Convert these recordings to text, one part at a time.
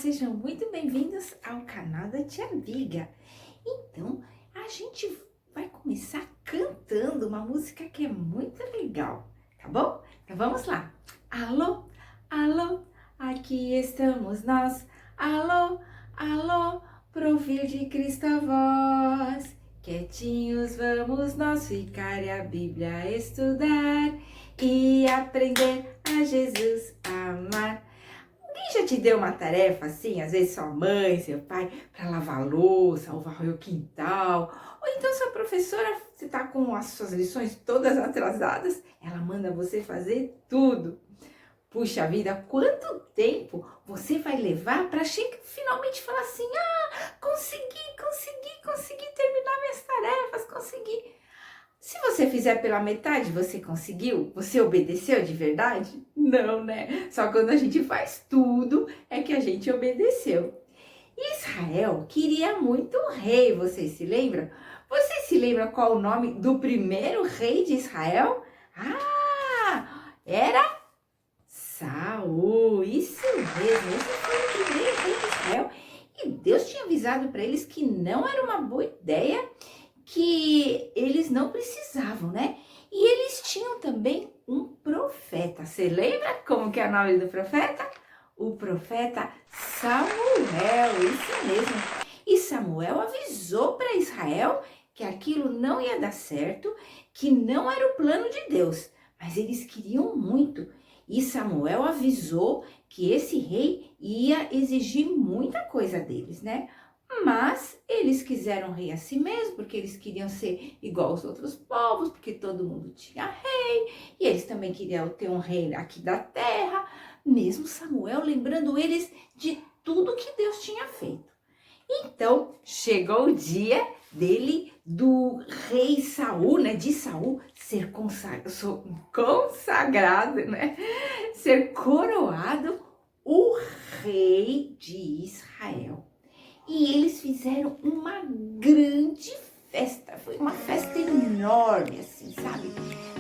sejam muito bem-vindos ao canal da Tia Biga. Então, a gente vai começar cantando uma música que é muito legal, tá bom? Então vamos lá. Alô, alô, aqui estamos nós. Alô, alô, pro ouvir de Cristo a voz. Quietinhos vamos nós ficar e a Bíblia estudar e aprender a Jesus amar. Alguém já te deu uma tarefa assim, às vezes sua mãe, seu pai, para lavar a louça, ou varrer o quintal, ou então sua professora, você tá com as suas lições todas atrasadas, ela manda você fazer tudo. Puxa vida, quanto tempo você vai levar para finalmente falar assim, consegui terminar minhas tarefas, consegui. Se você fizer pela metade, você conseguiu? Você obedeceu de verdade? Não, né? Só quando a gente faz tudo é que a gente obedeceu. Israel queria muito um rei, vocês se lembram? Você se lembra qual o nome do primeiro rei de Israel? Era Saul, isso mesmo, esse foi o primeiro rei de Israel. E Deus tinha avisado para eles que não era uma boa ideia, que eles não precisavam, né? E eles tinham também um profeta. Você lembra como que é o nome do profeta? O profeta Samuel, isso mesmo. E Samuel avisou para Israel que aquilo não ia dar certo, que não era o plano de Deus, mas eles queriam muito. E Samuel avisou que esse rei ia exigir muita coisa deles, né? Mas eles quiseram rei a si mesmo, porque eles queriam ser igual aos outros povos, porque todo mundo tinha rei, e eles também queriam ter um rei aqui da terra, mesmo Samuel lembrando eles de tudo que Deus tinha feito. Então, chegou o dia do rei Saul, né, de Saul, ser consagrado, né, ser coroado o rei de Israel. E eles fizeram uma grande festa, foi uma festa enorme, assim, sabe?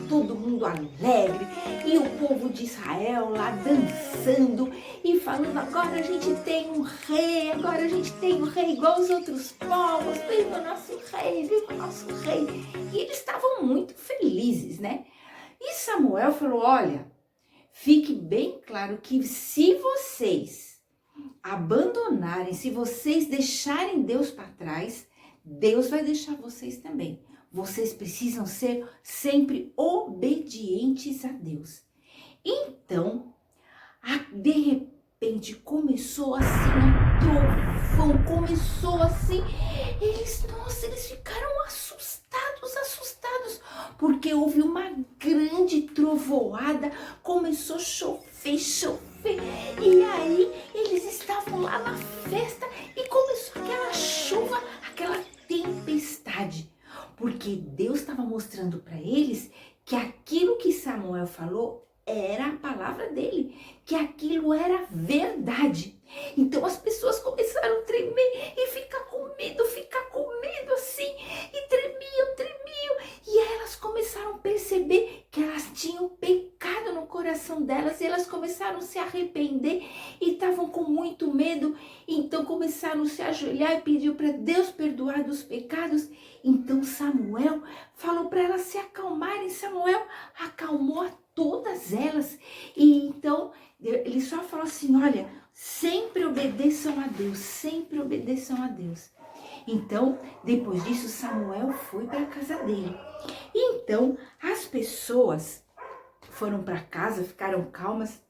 Todo mundo alegre, e o povo de Israel lá dançando e falando, agora a gente tem um rei, agora a gente tem um rei igual aos outros povos, viva o nosso rei, viva o nosso rei. E eles estavam muito felizes, né? E Samuel falou, olha, fique bem claro que se vocês abandonarem, se vocês deixarem Deus para trás, Deus vai deixar vocês também. Vocês precisam ser sempre obedientes a Deus. Então, de repente, começou assim, um trovão, começou assim, eles ficaram assustados, porque houve uma grande trovoada, começou a chover, e aí eles estavam lá na festa e começou aquela chuva, aquela tempestade, porque Deus estava mostrando para eles que aquilo que Samuel falou era a palavra dele, que aquilo era verdade. Então as pessoas começaram a tremer e ficar com medo assim, e tremiam, e elas começaram a perceber que elas tinham pecado no coração delas, e elas começaram a se arrepender e estavam com muito medo, então começaram a se ajoelhar e pediu para Deus perdoar dos pecados. Então Samuel falou para elas se acalmarem. Samuel acalmou a todas elas, e então ele só falou assim, olha, sempre obedeçam a Deus, sempre obedeçam a Deus. Então, depois disso, Samuel foi para a casa dele. Então, as pessoas foram para casa, ficaram calmas.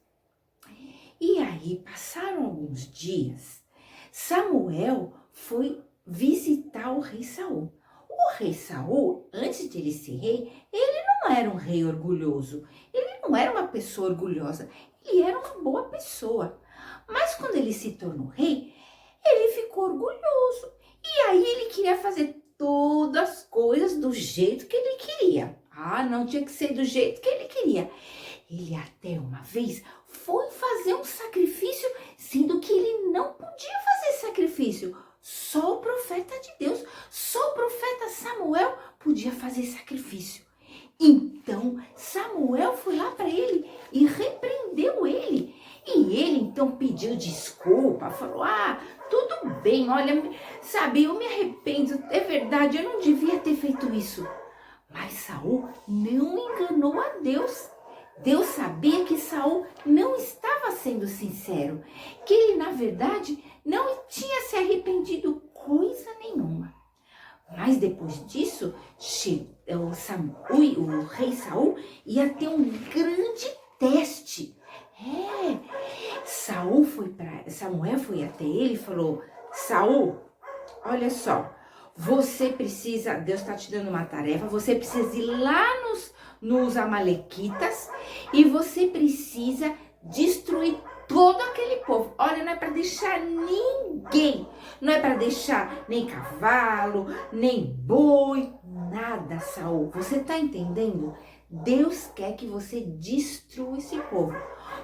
E aí, passaram alguns dias, Samuel foi visitar o rei Saul. O rei Saul, antes de ele ser rei, ele não era um rei orgulhoso. Ele não era uma pessoa orgulhosa. Ele era uma boa pessoa. Mas quando ele se tornou rei, ele ficou orgulhoso. E aí ele queria fazer todas as coisas do jeito que ele queria. Não tinha que ser do jeito que ele queria. Ele até uma vez foi fazer um sacrifício, sendo que ele não podia fazer sacrifício. Só o profeta de Deus, só o profeta Samuel podia fazer sacrifício. Então Samuel foi lá para ele e repreendeu ele. E ele então Então pediu desculpa, falou, tudo bem, olha, sabe, eu me arrependo, é verdade, eu não devia ter feito isso. Mas Saul não enganou a Deus. Deus sabia que Saul não estava sendo sincero, que ele na verdade não tinha se arrependido coisa nenhuma. Mas depois disso, o rei Saul ia ter um grande teste. Samuel foi até ele e falou, Saul, olha só, Deus está te dando uma tarefa, você precisa ir lá nos Amalequitas e você precisa destruir todo aquele povo. Olha, não é para deixar ninguém, não é para deixar nem cavalo, nem boi, nada, Saul. Você tá entendendo? Deus quer que você destrua esse povo.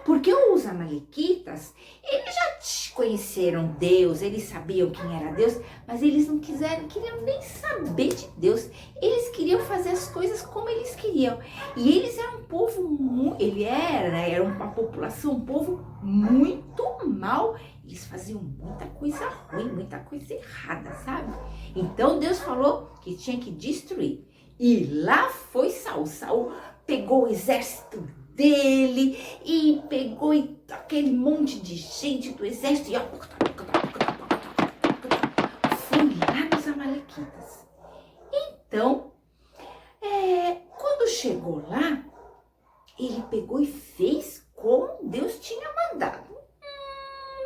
Porque os Amalequitas, eles já conheceram Deus, eles sabiam quem era Deus, mas eles não queriam nem saber de Deus. Eles queriam fazer as coisas como eles queriam. E eles eram um povo, era uma população, um povo muito mau. Eles faziam muita coisa ruim, muita coisa errada, sabe? Então Deus falou que tinha que destruir. E lá foi Saul. Saul pegou o exército dele e pegou aquele monte de gente do exército e foi lá nos Amalequitas. Então, quando chegou lá, ele pegou e fez como Deus tinha mandado.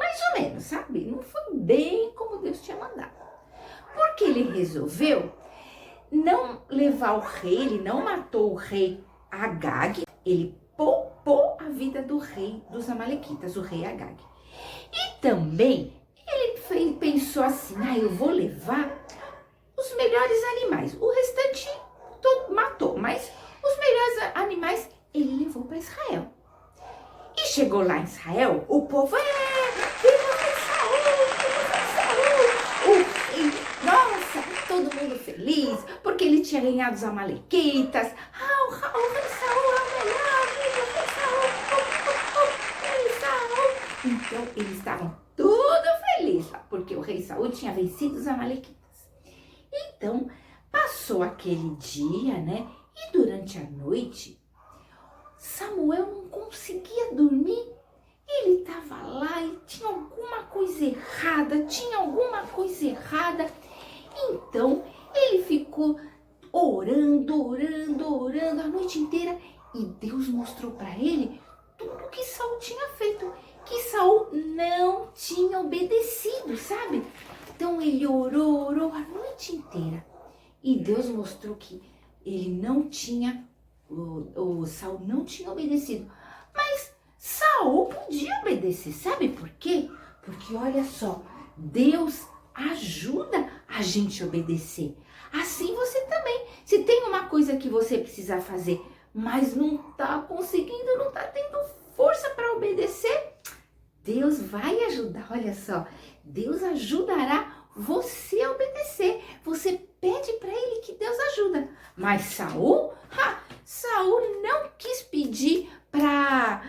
Mais ou menos, sabe? Não foi bem como Deus tinha mandado. Porque ele resolveu não levar o rei, ele não matou o rei Agag, ele poupou a vida do rei dos Amalequitas, o rei Agag. E também ele pensou assim, eu vou levar os melhores animais. O restante todo matou, mas os melhores animais ele levou para Israel. E chegou lá em Israel, o povo, viva o rei Saul, o rei, nossa, todo mundo feliz, porque ele tinha ganhado os Amalequitas. O rei Saul é o melhor, viva o rei Saul, Então eles estavam todos felizes, porque o rei Saul tinha vencido os Amalequitas. Então passou aquele dia, né? E durante a noite, Samuel não conseguia dormir. Ele estava lá e tinha alguma coisa errada. Então ele ficou orando a noite inteira. E Deus mostrou para ele tudo que Saul tinha feito. Que Saul não tinha obedecido, sabe? Então ele orou a noite inteira. E Deus mostrou que ele não tinha, o Saul não tinha obedecido. Mas Saul podia obedecer, sabe por quê? Porque olha só, Deus ajuda a gente a obedecer. Assim você também. Se tem uma coisa que você precisa fazer, mas não está conseguindo, não está tendo força para obedecer, Deus vai ajudar. Olha só, Deus ajudará você a obedecer. Você pede para ele que Deus ajuda. Mas Saul não quis pedir para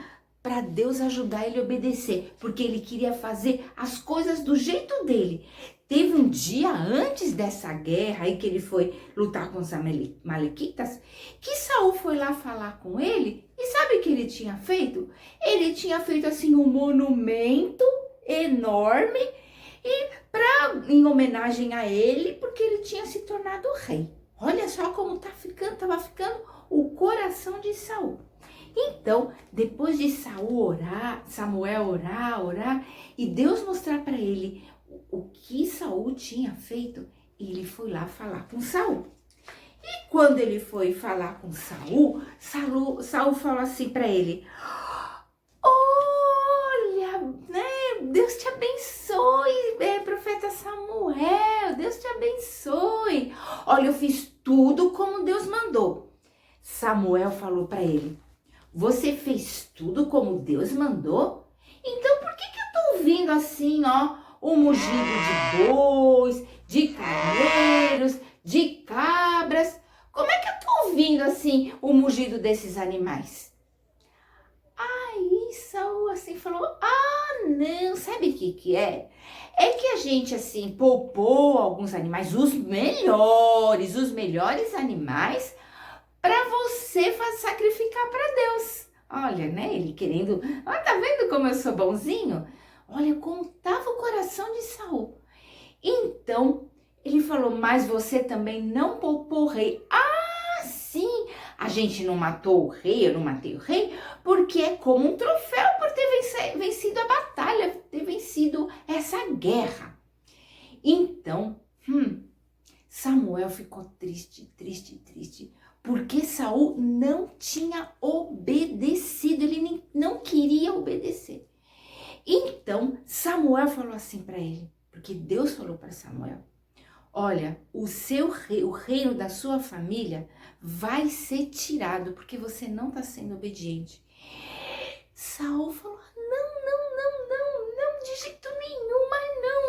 Deus ajudar ele a obedecer, porque ele queria fazer as coisas do jeito dele. Teve um dia antes dessa guerra aí que ele foi lutar com os Amalequitas, que Saul foi lá falar com ele, e sabe o que ele tinha feito? Ele tinha feito assim um monumento enorme em homenagem a ele, porque ele tinha se tornado rei. Olha só como estava ficando o coração de Saul. Então, depois de Samuel orar, e Deus mostrar para ele o que Saul tinha feito, ele foi lá falar com Saul. E quando ele foi falar com Saul falou assim para ele: olha, né, Deus te abençoe, profeta Samuel, Deus te abençoe. Olha, eu fiz tudo como Deus mandou. Samuel falou para ele: você fez tudo como Deus mandou? Então por que eu tô ouvindo assim, o mugido de bois, de carneiros, de cabras? Como é que eu tô ouvindo assim o mugido desses animais? Aí Saul assim falou: não, sabe o que que é? É que a gente, assim, poupou alguns animais, os melhores animais, para você sacrificar para Deus. Olha, né, ele querendo, ó, tá vendo como eu sou bonzinho? Olha, como tava o coração de Saul. Então, ele falou, mas você também não poupou o rei. Ah, sim, a gente não matou o rei, eu não matei o rei, porque é como um troféu por ter vencido a batalha, ter vencido essa guerra. Então, Samuel ficou triste, porque Saul não tinha obedecido, ele não queria obedecer. Então, Samuel falou assim para ele, porque Deus falou para Samuel, olha, o reino da sua família vai ser tirado, porque você não está sendo obediente. Saul falou, não, de jeito nenhum, mas não,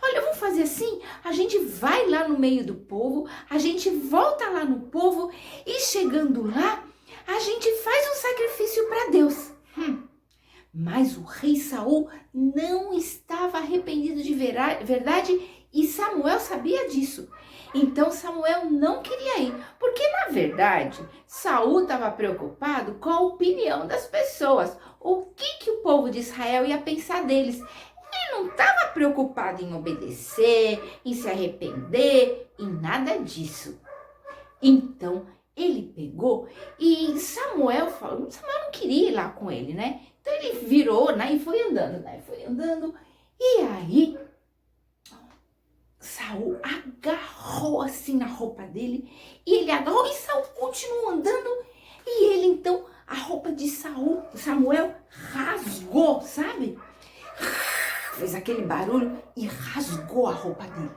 olha, vamos fazer assim, a gente vai lá no meio do povo, a gente volta lá no povo, e chegando lá, a gente faz um sacrifício para Deus. Mas o rei Saul não estava arrependido de verdade e Samuel sabia disso. Então Samuel não queria ir, porque na verdade Saul estava preocupado com a opinião das pessoas. O que o povo de Israel ia pensar deles? Ele não estava preocupado em obedecer, em se arrepender, em nada disso. Então ele pegou e Samuel não queria ir lá com ele, né? Então ele virou, né, e foi andando, e aí Saul agarrou assim na roupa dele, e ele agarrou e Saul continuou andando, e ele então, a roupa de Samuel rasgou, sabe? Fez aquele barulho e rasgou a roupa dele.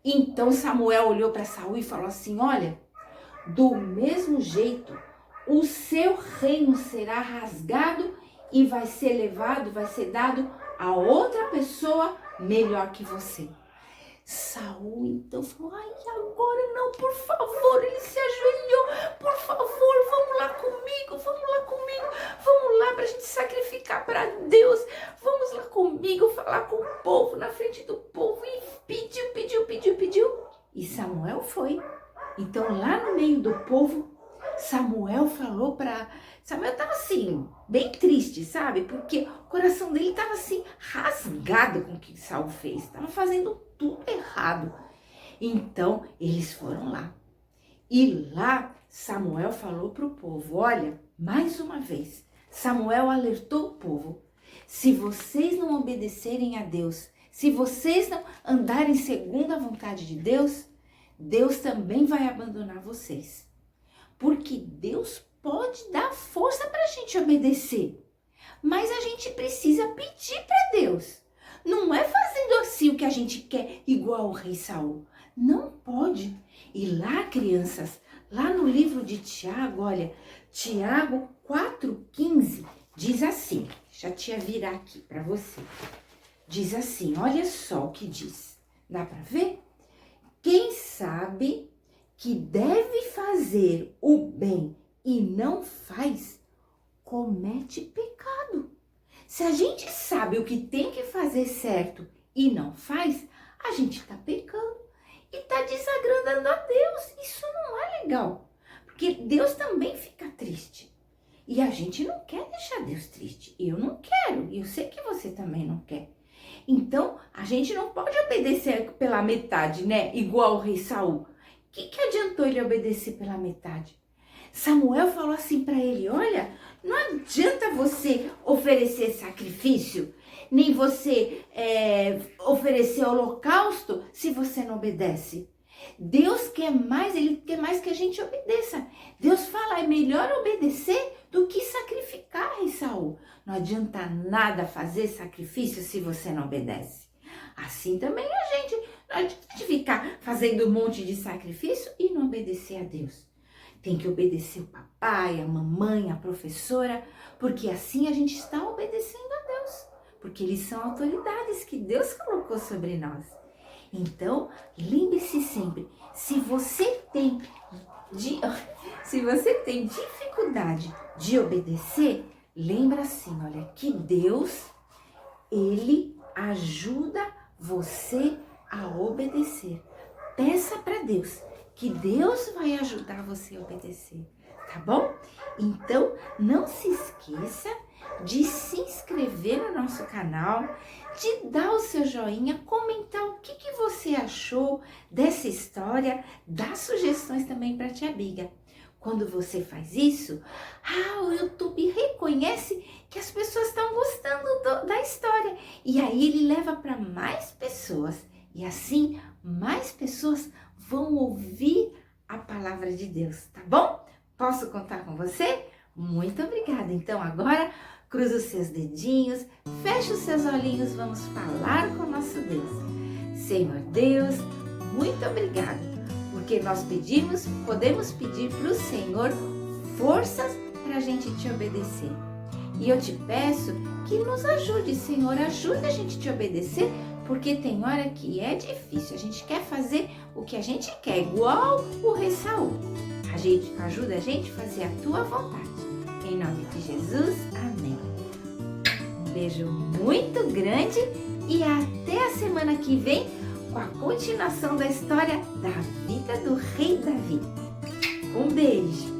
Então Samuel olhou para Saul e falou assim, olha, do mesmo jeito, o seu reino será rasgado e vai ser dado a outra pessoa melhor que você. Saul então falou, ai, agora não, por favor, ele se ajoelhou, por favor, vamos lá comigo, vamos lá pra gente sacrificar para Deus, vamos lá comigo, falar com o povo, na frente do povo, e pediu, e Samuel foi. Então lá no meio do povo, Samuel estava assim, bem triste, sabe? Porque o coração dele estava assim, rasgado com o que Saul fez. Estava fazendo tudo errado. Então, eles foram lá. E lá, Samuel falou para o povo, olha, mais uma vez, Samuel alertou o povo. Se vocês não obedecerem a Deus, se vocês não andarem segundo a vontade de Deus, Deus também vai abandonar vocês. Porque Deus pode dar força para a gente obedecer. Mas a gente precisa pedir para Deus. Não é fazendo assim o que a gente quer, igual o rei Saul. Não pode. E lá, crianças, lá no livro de Tiago, olha, Tiago 4,15, diz assim. Deixa a tia virar aqui para você. Diz assim, olha só o que diz. Dá para ver? Quem sabe que deve fazer o bem e não faz, comete pecado. Se a gente sabe o que tem que fazer certo e não faz, a gente está pecando e está desagradando a Deus. Isso não é legal, porque Deus também fica triste. E a gente não quer deixar Deus triste. Eu não quero, e eu sei que você também não quer. Então, a gente não pode obedecer pela metade, né? Igual o rei Saul. O que adiantou ele obedecer pela metade? Samuel falou assim para ele, olha, não adianta você oferecer sacrifício, nem você oferecer holocausto se você não obedece. Deus quer mais, ele quer mais que a gente obedeça. Deus fala, é melhor obedecer do que sacrificar, rei Saul. Não adianta nada fazer sacrifício se você não obedece. Assim também a gente, não adianta ficar fazendo um monte de sacrifício e não obedecer a Deus. Tem que obedecer o papai, a mamãe, a professora, porque assim a gente está obedecendo a Deus. Porque eles são autoridades que Deus colocou sobre nós. Então, lembre-se sempre, se você tem dificuldade de obedecer, lembra assim, olha, que Deus Ele ajuda você a obedecer. Peça para Deus, que Deus vai ajudar você a obedecer, tá bom? Então, não se esqueça de se inscrever no nosso canal, de dar o seu joinha, comentar o que você achou dessa história, dar sugestões também para a tia Biga. Quando você faz isso, o YouTube reconhece que as pessoas estão gostando da história. E aí ele leva para mais pessoas. E assim, mais pessoas vão ouvir a palavra de Deus, tá bom? Posso contar com você? Muito obrigada. Então agora, cruza os seus dedinhos, fecha os seus olhinhos, vamos falar com o nosso Deus. Senhor Deus, muito obrigada. Porque nós podemos pedir para o Senhor forças para a gente te obedecer. E eu te peço que nos ajude, Senhor, ajuda a gente te obedecer, porque tem hora que é difícil, a gente quer fazer o que a gente quer, igual o rei Saul. Ajuda a gente a fazer a tua vontade. Em nome de Jesus, amém. Um beijo muito grande e até a semana que vem, com a continuação da história da vida do rei Davi. Um beijo!